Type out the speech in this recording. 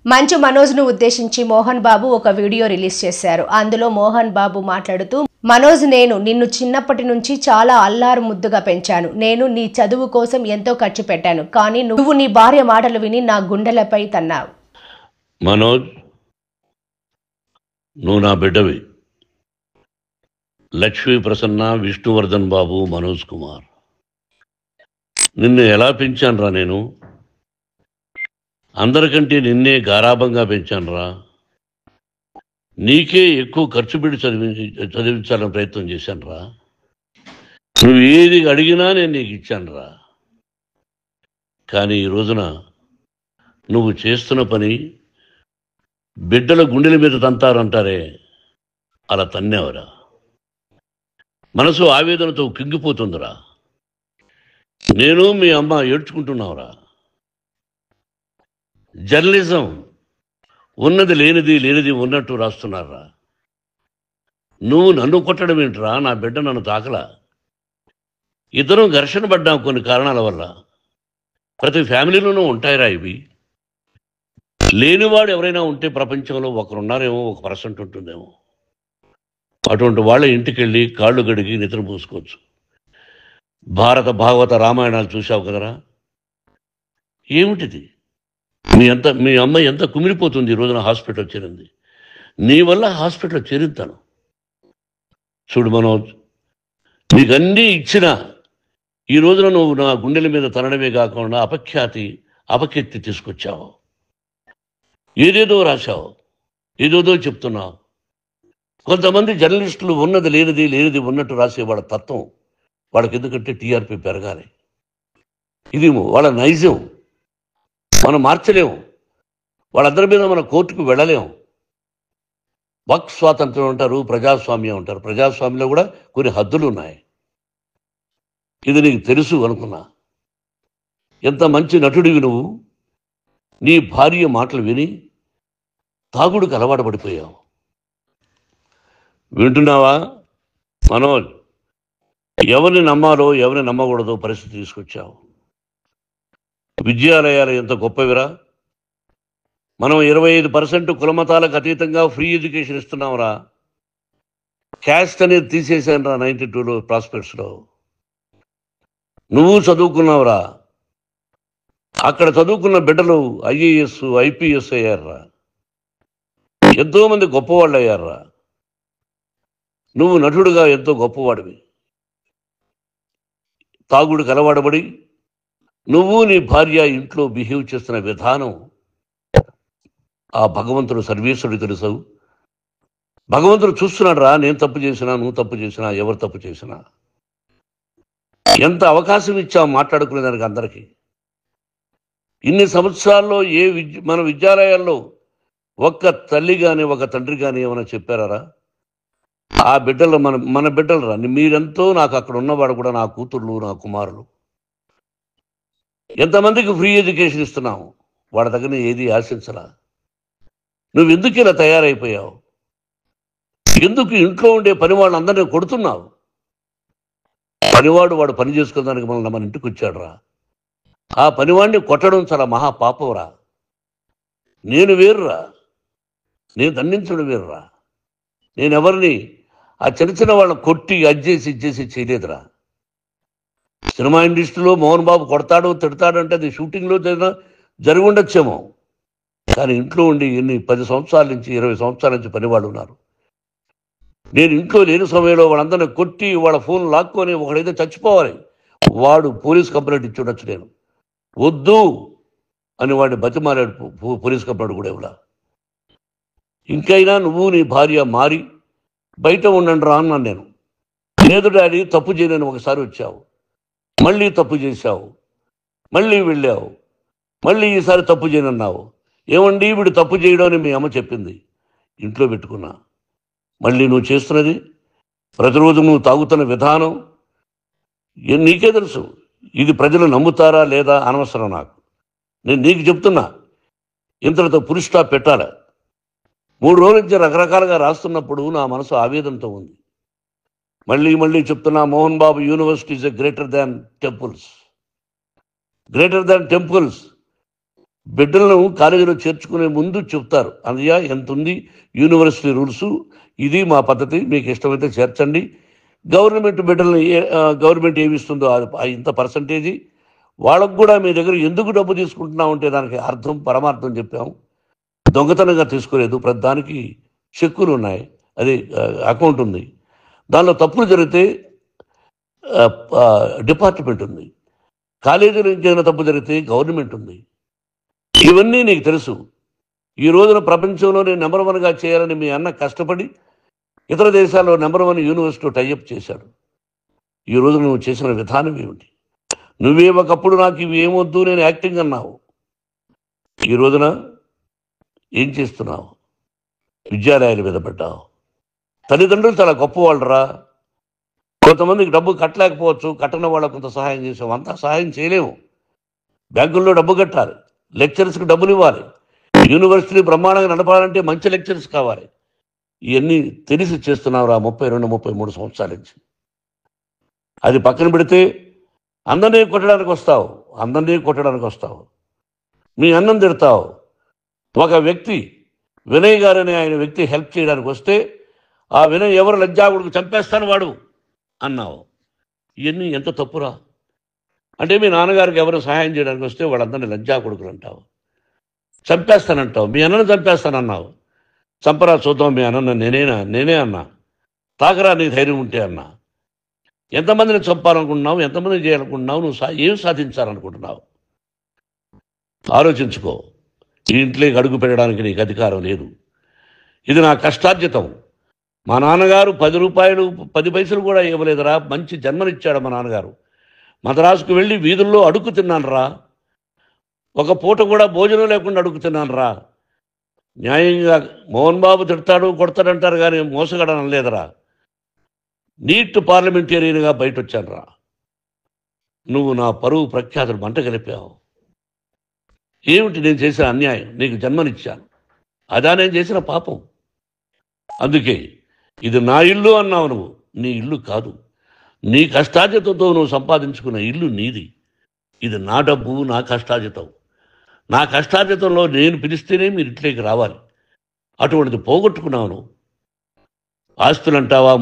మంచు మనోజ్ను ఉద్దేశించి మోహన్ బాబు ఒక వీడియో రిలీజ్ చేశారు. అందులో మోహన్ బాబు మాట్లాడుతూ, మనోజ్, నేను నిన్ను చిన్నప్పటి నుంచి చాలా అల్లారు ముద్దుగా పెంచాను. నేను నీ చదువు కోసం ఎంతో ఖర్చు పెట్టాను. కానీ నువ్వు నీ భార్య మాటలు విని నా గుండెలపై తన్నావు. మనోజ్, నువ్వు నా బిడ్డవి. లక్ష్మీ ప్రసన్న, విష్ణువర్ధన్ బాబు, మనోజ్ కుమార్. నిన్ను ఎలా పెంచానురా నేను? అందరికంటే నిన్నే గారాభంగా పెంచానురా. నీకే ఎక్కువ ఖర్చు పెట్టి చదివించాలని ప్రయత్నం చేశానురా. నువ్వు ఏది అడిగినా నేను నీకు ఇచ్చానురా. కానీ ఈ రోజున నువ్వు చేస్తున్న పని బిడ్డల గుండెల మీద తంతారంటారే, అలా తన్నేవరా. మనసు ఆవేదనతో కింగిపోతుందిరా. నేను మీ అమ్మ ఏడ్చుకుంటున్నావురా. జర్నలిజం ఉన్నది లేనిది, లేనిది ఉన్నట్టు రాస్తున్నారా. నువ్వు నన్ను కొట్టడం ఏంట్రా? నా బిడ్డ నన్ను తాకలా. ఇద్దరం ఘర్షణ పడ్డాం కొన్ని కారణాల వల్ల. ప్రతి ఫ్యామిలీలోనూ ఉంటాయిరా ఇవి. లేనివాడు ఎవరైనా ఉంటే ప్రపంచంలో ఒకరున్నారేమో, 1% ఉంటుందేమో. అటువంటి వాళ్ళ ఇంటికి వెళ్ళి కాళ్ళు గడిగి నిద్ర పూసుకోవచ్చు. భారత భాగవత రామాయణాలు చూశావు కదరా. ఏమిటిది? మీ అమ్మ ఎంత కుమిలిపోతుంది ఈ రోజున హాస్పిటల్ చేరింది. నీ వల్ల హాస్పిటల్ చేరుతాను. చూడు మనోజ్, నీకన్నీ ఇచ్చిన ఈ రోజున నువ్వు నా గుండెల మీద తనడమే కాకుండా అపకీర్తి తీసుకొచ్చావు. ఏదేదో రాశావు, ఏదేదో చెప్తున్నావు. కొంతమంది జర్నలిస్టులు ఉన్నది లేనిది, లేనిది ఉన్నట్టు రాసే వాళ్ళ తత్వం వాళ్ళకి. ఎందుకంటే టీఆర్పీ పెరగాలి. ఇది వాళ్ళ నైజం. మనం మార్చలేము. వాళ్ళందరి మీద మన కోర్టుకు వెళ్ళలేము. వక్ స్వాతంత్రం అంటారు, ప్రజాస్వామ్యం అంటారు. ప్రజాస్వామ్యంలో కూడా కొన్ని హద్దులు ఉన్నాయి. ఇది నీకు తెలుసు అనుకున్నా. ఎంత మంచి నటుడివి నువ్వు. నీ భార్య మాటలు విని తాగుడికి అలవాటు పడిపోయావు. వింటున్నావా మనోజ్? ఎవరిని నమ్మాలో ఎవరిని నమ్మకూడదో పరిస్థితి తీసుకొచ్చావు. విద్యాలయాలు ఎంత గొప్పవిరా. మనం 25% కులమతాలకు అతీతంగా ఫ్రీ ఎడ్యుకేషన్ ఇస్తున్నాంరా. క్యాస్ట్ అనేది తీసేశానురా 92లో ప్రాస్పెక్ట్స్లో. నువ్వు చదువుకున్నావురా. అక్కడ చదువుకున్న బిడ్డలు IAS, IPS అయ్యారా. ఎంతోమంది గొప్పవాళ్ళు అయ్యారా. నువ్వు నటుడుగా ఎంతో గొప్పవాడివి. తాగుడికి అలవాడబడి నువ్వు నీ భార్య ఇంట్లో బిహేవ్ చేస్తున్న విధానం ఆ భగవంతుడు సర్వేశ్వరుడు తెలుసు. భగవంతుడు చూస్తున్నాడు రా. నేను తప్పు చేసినా, నువ్వు తప్పు చేసినా, ఎవరు తప్పు చేసినా. ఎంత అవకాశం ఇచ్చావు మాట్లాడుకునేదానికి అందరికీ. ఇన్ని సంవత్సరాల్లో మన విద్యాలయాల్లో ఒక్క తల్లి కానీ ఒక తండ్రి కానీ ఏమైనా చెప్పారా? ఆ బిడ్డలు మన బిడ్డలు రా. మీరెంతో నాకు అక్కడ ఉన్నవాడు కూడా నా కూతుర్లు, నా కుమారులు. ఎంతమందికి ఫ్రీ ఎడ్యుకేషన్ ఇస్తున్నావు. వాడి దగ్గర ఏది ఆశించలా. నువ్వు ఎందుకు ఇలా తయారైపోయావు? ఎందుకు ఇంట్లో ఉండే పని వాళ్ళందరినీ కొడుతున్నావు? వాడు పని చేసుకోవడానికి మన ఇంటికి వచ్చాడు రా. ఆ పనివాడిని కొట్టడం చాలా మహాపాపంరా. నేను వేరురా. నేను దండించడం వేరురా. నేనెవరిని ఆ చిన్న వాళ్ళని కొట్టి ఇచ్చేసి చేయలేదురా. సినిమా ఇండస్ట్రీలో మోహన్ బాబు కొడతాడు, తిడతాడు అంటే అది షూటింగ్లో జరిగి ఉండొచ్చేమో. కానీ ఇంట్లో ఉండి 10 సంవత్సరాల నుంచి 20 సంవత్సరాల నుంచి పనివాళ్ళు ఉన్నారు. నేను ఇంట్లో లేని సమయంలో వాళ్ళందరినీ కొట్టి వాళ్ళ ఫోన్ లాక్కొని ఒకడైతే చచ్చిపోవాలి. వాడు పోలీస్ కంప్లైంట్ ఇచ్చి ఉండొచ్చు. నేను వద్దు అని వాడిని బతిమాలాడు. పోలీస్ కంప్లైంట్ కూడా ఇవ్వలా. ఇంకైనా నువ్వు నీ భార్య మారి బయట ఉండండి రా అన్నాను నేను. లేదు డాడీ, తప్పు చేయలేని ఒకసారి వచ్చావు, మళ్ళీ తప్పు చేశావు, మళ్ళీ వెళ్ళావు, మళ్ళీ ఈసారి తప్పు చేయనన్నావు. ఏమండి వీడు తప్పు చేయడం అని మీ అమ్మ చెప్పింది. ఇంట్లో పెట్టుకున్నా. మళ్ళీ నువ్వు చేస్తున్నది, ప్రతిరోజు నువ్వు తాగుతున్న విధానం నీకే తెలుసు. ఇది ప్రజలు నమ్ముతారా లేదా అనవసరం నాకు. నేను నీకు చెప్తున్నా, ఇంతటితో పులి స్టాప్ పెట్టాలి. 3 రోజుల నుంచి రకరకాలుగా రాస్తున్నప్పుడు నా మనసు ఆవేదనతో ఉంది. మళ్ళీ చెప్తున్నా, Mohan Babu university is greater than temples. బిడ్డలను కాలేజీలో చేర్చుకునే ముందు చెప్తారు, అన్నయ్య ఎంత ఉంది యూనివర్సిటీ రూల్స్, ఇది మా పద్ధతి, మీకు ఇష్టమైతే చేర్చండి. గవర్నమెంట్ బిడ్డల్ని గవర్నమెంట్ ఏమి ఇస్తుందో ఇంత పర్సంటేజీ, వాళ్ళకు కూడా మీ దగ్గర ఎందుకు డబ్బు తీసుకుంటున్నాం అంటే దానికి అర్థం పరమార్థం చెప్పాము. దొంగతనంగా తీసుకోలేదు, ప్రతి దానికి చెక్కులు ఉన్నాయి, అది అకౌంట్ ఉంది. దానిలో తప్పులు జరిగితే డిపార్ట్మెంట్ ఉంది, కాలేజీలో ఇంకేమైనా తప్పు జరిగితే గవర్నమెంట్ ఉంది. ఇవన్నీ నీకు తెలుసు. ఈ రోజున ప్రపంచంలోనే నెంబర్ 1గా చేయాలని మీ అన్న కష్టపడి ఇతర దేశాల్లో నెంబర్ 1 యూనివర్సిటీ టైఅప్ చేశాడు. ఈ రోజు నువ్వు చేసిన విధానం ఏమిటి? నువ్వే ఒకప్పుడు నాకు ఇవి ఏమొద్దు నేను యాక్టింగ్ అన్నావు, ఈ రోజున ఏం చేస్తున్నావు? విద్యాలయాల మీద పడ్డావు. తల్లిదండ్రులు చాలా గొప్పవాళ్ళరా. కొంతమందికి డబ్బు కట్టలేకపోవచ్చు, కట్టని వాళ్ళకు కొంత సహాయం చేసాం, అంతా సహాయం చేయలేము. బ్యాంకుల్లో డబ్బు కట్టాలి, లెక్చరర్స్కి డబ్బులు ఇవ్వాలి, యూనివర్సిటీ బ్రహ్మాండంగా నడపాలంటే మంచి లెక్చరర్స్ కావాలి. ఇవన్నీ తెలిసి చేస్తున్నావురా 32-33 సంవత్సరాల నుంచి. అది పక్కన పెడితే అందరినీ కొట్టడానికి వస్తావు, మీ అన్నం తిడతావు. ఒక వ్యక్తి వినయ్ గారని ఆయన వ్యక్తి హెల్ప్ చేయడానికి వస్తే ఆ వినయ్ ఎవరు లజ్జాగుడికి చంపేస్తాను వాడు అన్నావు. ఇవన్నీ ఎంత తప్పురా? అంటే మీ నాన్నగారికి ఎవరు సహాయం చేయడానికి వస్తే వాళ్ళందరినీ లజ్జాగుడుకులు అంటావు, చంపేస్తానంటావు. మీ అన్నను చంపేస్తానన్నావు, చంపరా చూద్దాం మీ అన్న, నేనే అన్నా, తాకరా నీ ధైర్యం ఉంటే అన్నా. ఎంతమందిని చంపాలనుకుంటున్నావు, ఎంతమందిని చేయాలనుకుంటున్నావు, నువ్వు ఏం సాధించాలనుకుంటున్నావు? ఆలోచించుకో. ఈ ఇంట్లోకి అడుగు పెట్టడానికి నీకు అధికారం లేదు. ఇది నా కష్టార్జితం. మా నాన్నగారు 10 రూపాయలు 10 పైసలు కూడా ఇవ్వలేదురా, మంచి జన్మనిచ్చాడు మా నాన్నగారు. మద్రాసుకు వెళ్ళి వీధుల్లో అడుగు తిన్నాను రా, ఒక పూట కూడా భోజనం లేకుండా అడుగు తిన్నాను రా. న్యాయంగా మోహన్ బాబు తిడతాడు కొడతాడంటారు కానీ మోసగడనం లేదురా. నీట్ పార్లమెంటేరియన్గా బయట వచ్చాను రా. నువ్వు నా పరువు ప్రఖ్యాతులు మంట కలిపావు. ఏమిటి నేను చేసిన అన్యాయం? నీకు జన్మనిచ్చాను, అదా నేను చేసిన పాపం. అందుకే ఇది నా ఇల్లు అన్నావు. నువ్వు నీ ఇల్లు కాదు, నీ కష్టార్జితంతో నువ్వు సంపాదించుకున్న ఇల్లు నీది. ఇది నా డబ్బు, నా కష్టార్జితం. నా కష్టార్జితంలో నేను పిలిస్తేనే మీరు ఇంట్లోకి రావాలి. అటువంటిది పోగొట్టుకున్నావు నువ్వు. ఆస్తులు అంటావా,